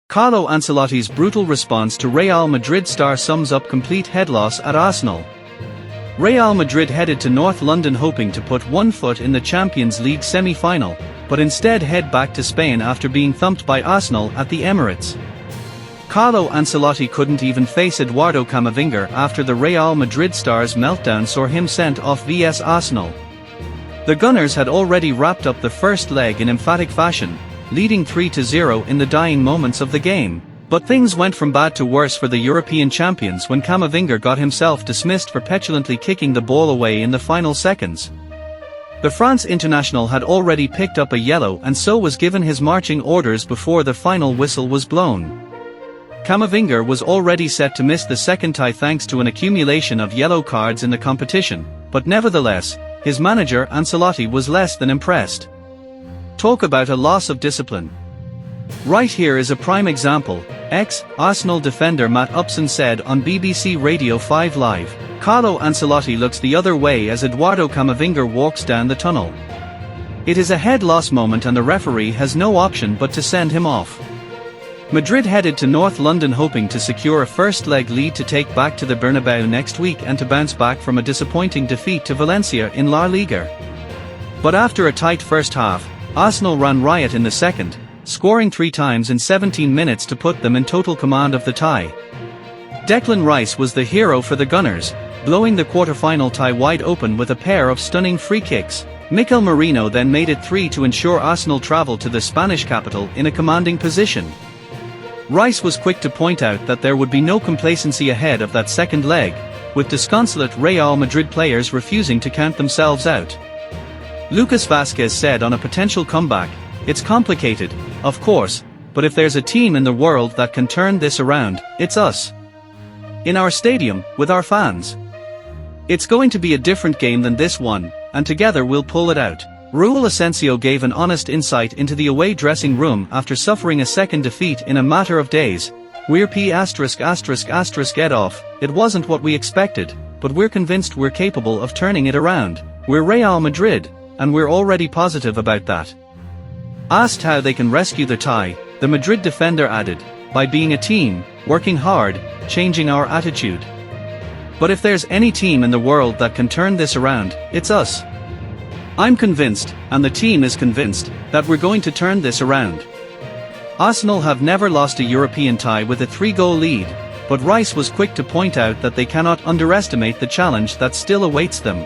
Carlo Ancelotti's brutal response to Real Madrid star sums up complete head loss at Arsenal. Real Madrid headed to North London hoping to put one foot in the Champions League semi-final, but instead head back to Spain after being thumped by Arsenal at the Emirates. Carlo Ancelotti couldn't even face Eduardo Camavinga after the Real Madrid star's meltdown saw him sent off vs Arsenal. The Gunners had already wrapped up the first leg in emphatic fashion, leading 3-0 in the dying moments of the game, but things went from bad to worse for the European champions when Camavinga got himself dismissed for petulantly kicking the ball away in the final seconds. The France international had already picked up a yellow and so was given his marching orders before the final whistle was blown. Camavinga was already set to miss the second tie thanks to an accumulation of yellow cards in the competition, but nevertheless, his manager Ancelotti was less than impressed. Talk about a loss of discipline. Right here is a prime example. Ex-Arsenal defender Matt Upson said on BBC Radio 5 Live, "Carlo Ancelotti looks the other way as Eduardo Camavinga walks down the tunnel. It is a head loss moment and the referee has no option but to send him off." Madrid headed to North London hoping to secure a first-leg lead to take back to the Bernabeu next week and to bounce back from a disappointing defeat to Valencia in La Liga. But after a tight first half, Arsenal ran riot in the second, scoring 3 times in 17 minutes to put them in total command of the tie. Declan Rice was the hero for the Gunners, blowing the quarter-final tie wide open with a pair of stunning free kicks. Mikel Merino then made it 3 to ensure Arsenal travel to the Spanish capital in a commanding position. Rice was quick to point out that there would be no complacency ahead of that second leg, with disconsolate Real Madrid players refusing to count themselves out. Lucas Vázquez said on a potential comeback, "It's complicated, of course, but if there's a team in the world that can turn this around, it's us. In our stadium, with our fans. It's going to be a different game than this one, and together we'll pull it out." Raúl Asensio gave an honest insight into the away dressing room after suffering a second defeat in a matter of days. "We're ******* off, it wasn't what we expected, but we're convinced we're capable of turning it around. We're Real Madrid, and we're already positive about that." Asked how they can rescue the tie, the Madrid defender added, "By being a team, working hard, changing our attitude. But if there's any team in the world that can turn this around, it's us. I'm convinced, and the team is convinced, that we're going to turn this around." Arsenal have never lost a European tie with a 3-goal lead, but Rice was quick to point out that they cannot underestimate the challenge that still awaits them.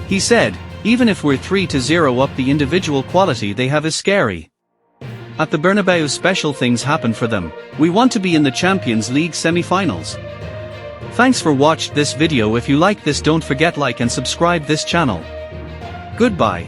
He said, "Even if we're 3-0 up, the individual quality they have is scary. At the Bernabeu special things happen for them. We want to be in the Champions League semi-finals." Thanks for watching this video. If you like this, don't forget like and subscribe this channel. Goodbye.